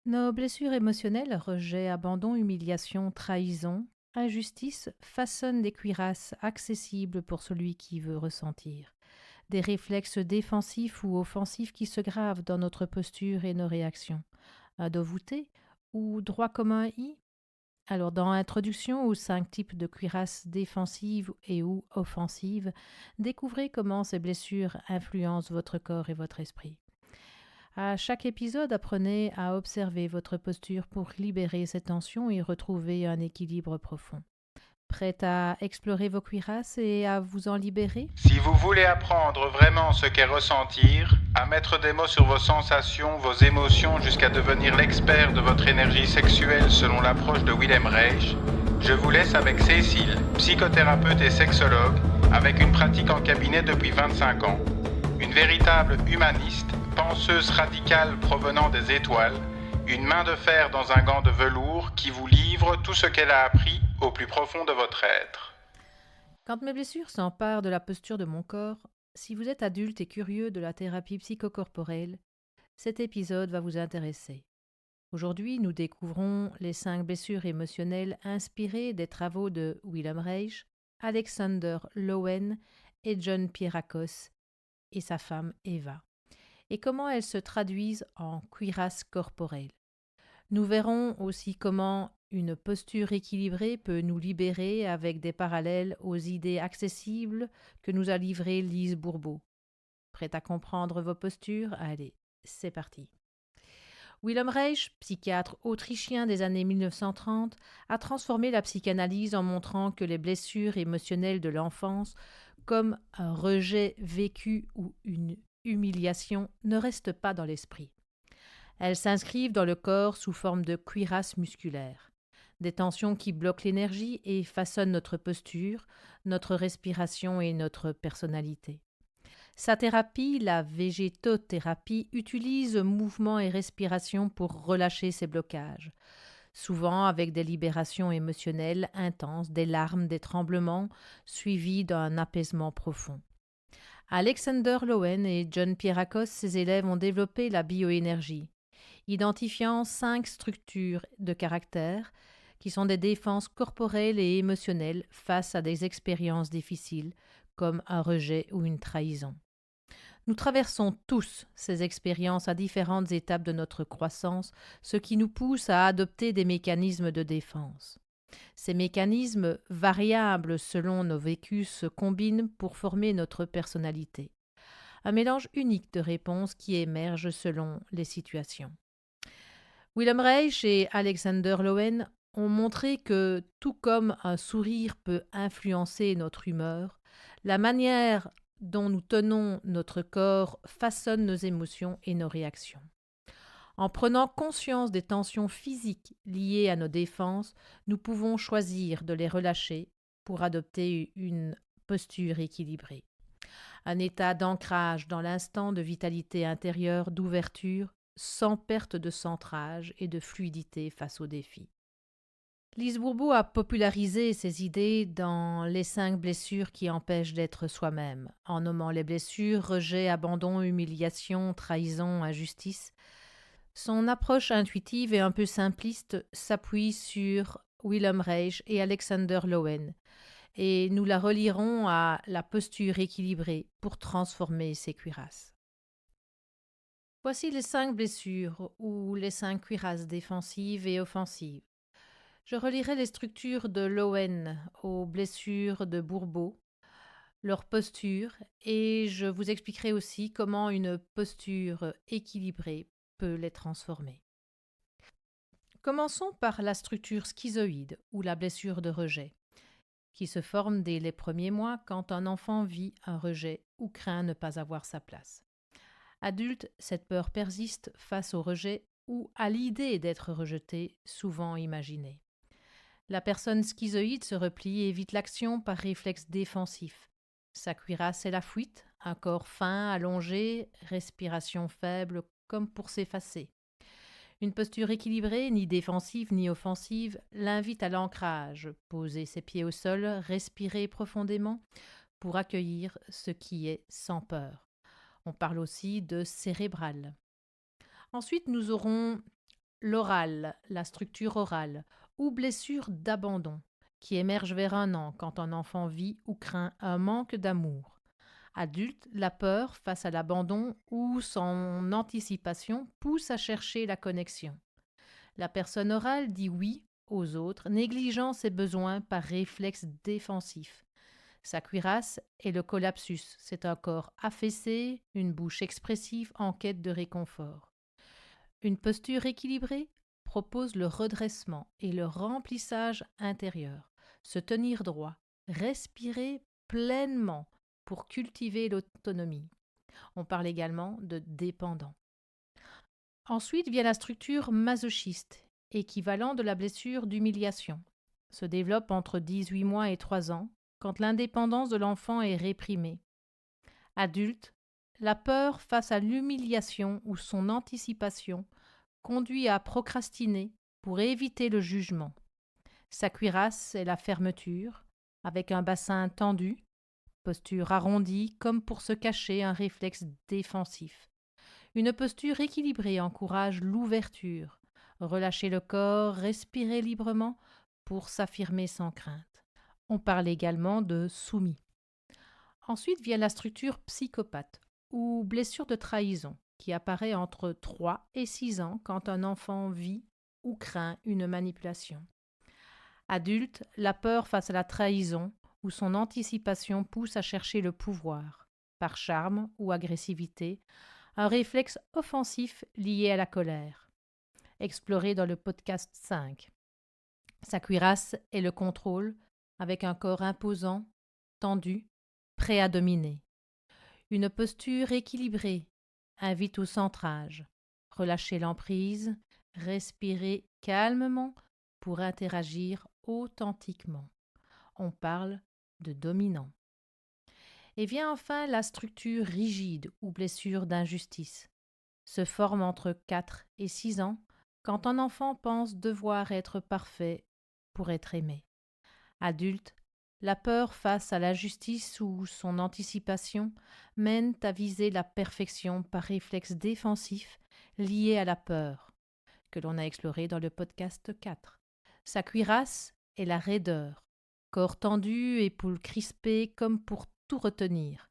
Nos blessures émotionnelles, rejet, abandon, humiliation, trahison, injustice, façonnent des cuirasses accessibles pour celui qui veut ressentir. Des réflexes défensifs ou offensifs qui se gravent dans notre posture et nos réactions. Un dos voûté ou droit comme un i. Alors, dans Introduction aux 5 types de cuirasses défensives et ou offensives, découvrez comment ces blessures influencent votre corps et votre esprit. À chaque épisode, apprenez à observer votre posture pour libérer ces tensions et retrouver un équilibre profond. Prête à explorer vos cuirasses et à vous en libérer? Si vous voulez apprendre vraiment ce qu'est ressentir, à mettre des mots sur vos sensations, vos émotions jusqu'à devenir l'expert de votre énergie sexuelle selon l'approche de Willem Reich, je vous laisse avec Cécile, psychothérapeute et sexologue, avec une pratique en cabinet depuis 25 ans. Une véritable humaniste, penseuse radicale provenant des étoiles, une main de fer dans un gant de velours qui vous livre tout ce qu'elle a appris au plus profond de votre être. Quand mes blessures s'emparent de la posture de mon corps, si vous êtes adulte et curieux de la thérapie psychocorporelle, cet épisode va vous intéresser. Aujourd'hui, nous découvrons les 5 blessures émotionnelles inspirées des travaux de Willem Reich, Alexander Lowen et John Pierrakos et sa femme Eva, et comment elles se traduisent en cuirasse corporelle. Nous verrons aussi comment une posture équilibrée peut nous libérer avec des parallèles aux idées accessibles que nous a livrées Lise Bourbeau. Prête à comprendre vos postures? Allez, c'est parti. Wilhelm Reich, psychiatre autrichien des années 1930, a transformé la psychanalyse en montrant que les blessures émotionnelles de l'enfance, comme un rejet vécu ou une humiliation, ne restent pas dans l'esprit. Elles s'inscrivent dans le corps sous forme de cuirasses musculaires, des tensions qui bloquent l'énergie et façonnent notre posture, notre respiration et notre personnalité. Sa thérapie, la végétothérapie, utilise mouvement et respiration pour relâcher ces blocages, souvent avec des libérations émotionnelles intenses, des larmes, des tremblements, suivis d'un apaisement profond. Alexander Lowen et John Pierrakos, ses élèves, ont développé la bioénergie, identifiant 5 structures de caractère qui sont des défenses corporelles et émotionnelles face à des expériences difficiles comme un rejet ou une trahison. Nous traversons tous ces expériences à différentes étapes de notre croissance, ce qui nous pousse à adopter des mécanismes de défense. Ces mécanismes, variables selon nos vécus, se combinent pour former notre personnalité. Un mélange unique de réponses qui émergent selon les situations. Wilhelm Reich et Alexander Lowen ont montré que, tout comme un sourire peut influencer notre humeur, la manière dont nous tenons notre corps façonne nos émotions et nos réactions. En prenant conscience des tensions physiques liées à nos défenses, nous pouvons choisir de les relâcher pour adopter une posture équilibrée. Un état d'ancrage dans l'instant, de vitalité intérieure, d'ouverture, sans perte de centrage et de fluidité face aux défis. Lise Bourbeau a popularisé ces idées dans Les 5 blessures qui empêchent d'être soi-même, en nommant les blessures rejet, abandon, humiliation, trahison, injustice. Son approche intuitive et un peu simpliste s'appuie sur Wilhelm Reich et Alexander Lowen, et nous la relierons à la posture équilibrée pour transformer ses cuirasses. Voici les 5 blessures ou les 5 cuirasses défensives et offensives. Je relierai les structures de Lowen aux blessures de Bourbeau, leur posture, et je vous expliquerai aussi comment une posture équilibrée peut les transformer. Commençons par la structure schizoïde ou la blessure de rejet, qui se forme dès les premiers mois quand un enfant vit un rejet ou craint ne pas avoir sa place. Adulte, cette peur persiste face au rejet ou à l'idée d'être rejeté, souvent imaginée. La personne schizoïde se replie et évite l'action par réflexe défensif. Sa cuirasse est la fuite, un corps fin, allongé, respiration faible, comme pour s'effacer. Une posture équilibrée, ni défensive ni offensive, l'invite à l'ancrage, poser ses pieds au sol, respirer profondément pour accueillir ce qui est sans peur. On parle aussi de cérébral. Ensuite, nous aurons l'oral, la structure orale, ou blessure d'abandon, qui émerge vers 1 an quand un enfant vit ou craint un manque d'amour. Adulte, la peur face à l'abandon ou son anticipation pousse à chercher la connexion. La personne orale dit oui aux autres, négligeant ses besoins par réflexe défensif. Sa cuirasse est le collapsus, c'est un corps affaissé, une bouche expressive en quête de réconfort. Une posture équilibrée propose le redressement et le remplissage intérieur, se tenir droit, respirer pleinement pour cultiver l'autonomie. On parle également de dépendant. Ensuite vient la structure masochiste, équivalent de la blessure d'humiliation. Se développe entre 18 mois et 3 ans, quand l'indépendance de l'enfant est réprimée. Adulte, la peur face à l'humiliation ou son anticipation conduit à procrastiner pour éviter le jugement. Sa cuirasse est la fermeture, avec un bassin tendu, posture arrondie comme pour se cacher un réflexe défensif. Une posture équilibrée encourage l'ouverture, relâcher le corps, respirer librement pour s'affirmer sans crainte. On parle également de soumis. Ensuite vient la structure psychopathe ou blessure de trahison qui apparaît entre 3 et 6 ans quand un enfant vit ou craint une manipulation. Adulte, la peur face à la trahison ou son anticipation pousse à chercher le pouvoir, par charme ou agressivité, un réflexe offensif lié à la colère. Exploré dans le podcast 5. Sa cuirasse est le contrôle, avec un corps imposant, tendu, prêt à dominer. Une posture équilibrée invite au centrage, relâcher l'emprise, respirer calmement pour interagir authentiquement. On parle de dominant. Et vient enfin la structure rigide ou blessure d'injustice. Se forme entre 4 et 6 ans quand un enfant pense devoir être parfait pour être aimé. Adulte, la peur face à l'injustice ou son anticipation mène à viser la perfection par réflexe défensif lié à la peur, que l'on a exploré dans le podcast 4. Sa cuirasse est la raideur, corps tendu, épaules crispées comme pour tout retenir.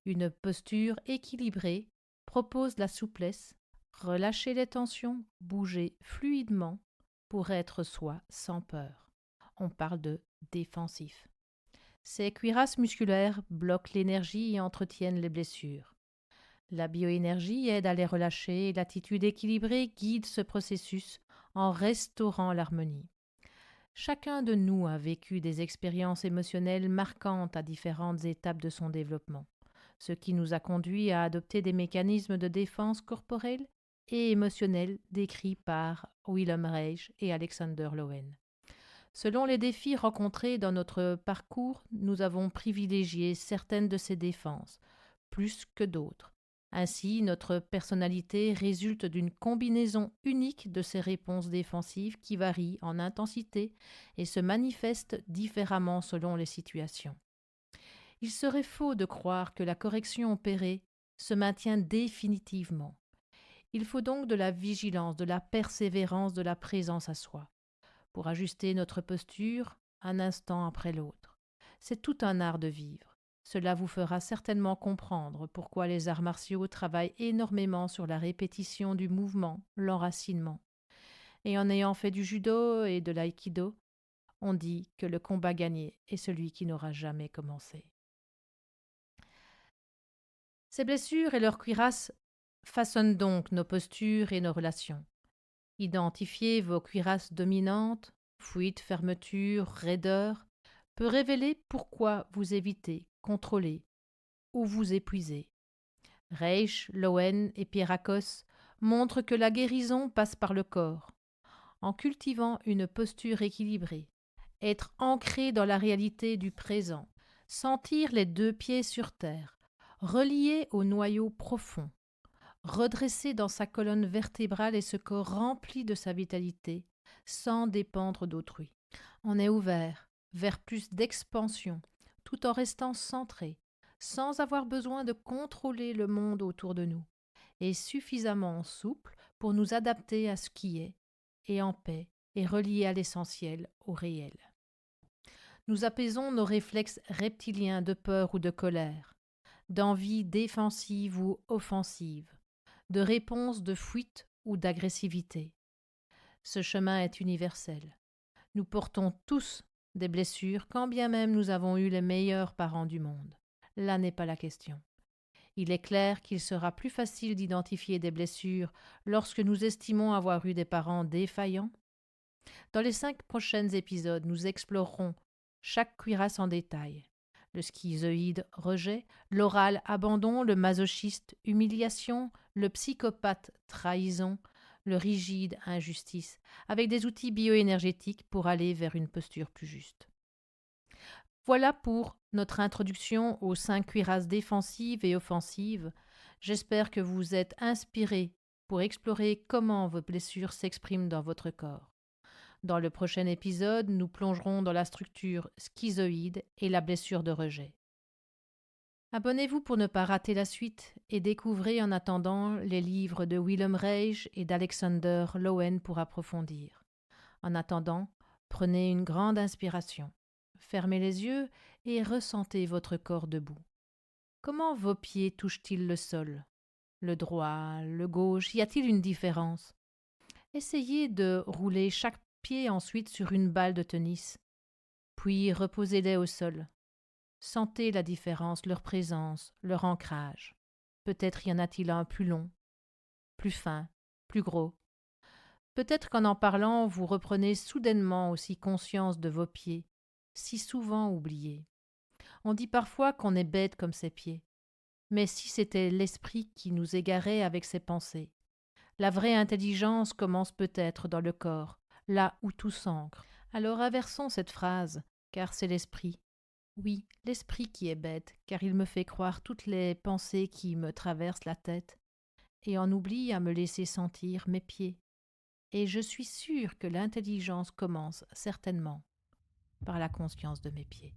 Une posture équilibrée propose la souplesse, relâcher les tensions, bouger fluidement pour être soi sans peur. On parle de défensif. Ces cuirasses musculaires bloquent l'énergie et entretiennent les blessures. La bioénergie aide à les relâcher et l'attitude équilibrée guide ce processus en restaurant l'harmonie. Chacun de nous a vécu des expériences émotionnelles marquantes à différentes étapes de son développement, ce qui nous a conduit à adopter des mécanismes de défense corporelle et émotionnelle décrits par Wilhelm Reich et Alexander Lowen. Selon les défis rencontrés dans notre parcours, nous avons privilégié certaines de ces défenses, plus que d'autres. Ainsi, notre personnalité résulte d'une combinaison unique de ces réponses défensives qui varient en intensité et se manifestent différemment selon les situations. Il serait faux de croire que la correction opérée se maintient définitivement. Il faut donc de la vigilance, de la persévérance, de la présence à soi, pour ajuster notre posture un instant après l'autre. C'est tout un art de vivre. Cela vous fera certainement comprendre pourquoi les arts martiaux travaillent énormément sur la répétition du mouvement, l'enracinement. Et en ayant fait du judo et de l'aïkido, on dit que le combat gagné est celui qui n'aura jamais commencé. Ces blessures et leurs cuirasses façonnent donc nos postures et nos relations. Identifier vos cuirasses dominantes, fuite, fermeture, raideur, peut révéler pourquoi vous évitez, contrôlez ou vous épuisez. Reich, Lowen et Pierrakos montrent que la guérison passe par le corps. En cultivant une posture équilibrée, être ancré dans la réalité du présent, sentir les 2 pieds sur terre, relié au noyau profond, redressé dans sa colonne vertébrale et ce corps rempli de sa vitalité, sans dépendre d'autrui. On est ouvert vers plus d'expansion, tout en restant centré, sans avoir besoin de contrôler le monde autour de nous, et suffisamment souple pour nous adapter à ce qui est, et en paix et reliés à l'essentiel, au réel. Nous apaisons nos réflexes reptiliens de peur ou de colère, d'envie défensive ou offensive, de réponse de fuite ou d'agressivité. Ce chemin est universel. Nous portons tous des blessures, quand bien même nous avons eu les meilleurs parents du monde. Là n'est pas la question. Il est clair qu'il sera plus facile d'identifier des blessures lorsque nous estimons avoir eu des parents défaillants. Dans les 5 prochains épisodes, nous explorerons chaque cuirasse en détail. Le schizoïde rejet, l'oral abandon, le masochiste humiliation, le psychopathe trahison, le rigide injustice, avec des outils bioénergétiques pour aller vers une posture plus juste. Voilà pour notre introduction aux 5 cuirasses défensives et offensives. J'espère que vous êtes inspirés pour explorer comment vos blessures s'expriment dans votre corps. Dans le prochain épisode, nous plongerons dans la structure schizoïde et la blessure de rejet. Abonnez-vous pour ne pas rater la suite et découvrez en attendant les livres de Wilhelm Reich et d'Alexander Lowen pour approfondir. En attendant, prenez une grande inspiration. Fermez les yeux et ressentez votre corps debout. Comment vos pieds touchent-ils le sol? Le droit, le gauche, y a-t-il une différence? Essayez de rouler chaque pied ensuite sur une balle de tennis, puis reposez-les au sol. Sentez la différence, leur présence, leur ancrage. Peut-être y en a-t-il un plus long, plus fin, plus gros. Peut-être qu'en parlant, vous reprenez soudainement aussi conscience de vos pieds, si souvent oubliés. On dit parfois qu'on est bête comme ses pieds. Mais si c'était l'esprit qui nous égarait avec ses pensées? La vraie intelligence commence peut-être dans le corps, là où tout s'ancre. Alors inversons cette phrase, car c'est l'esprit. Oui, l'esprit qui est bête, car il me fait croire toutes les pensées qui me traversent la tête, et en oublie à me laisser sentir mes pieds. Et je suis sûre que l'intelligence commence certainement par la conscience de mes pieds.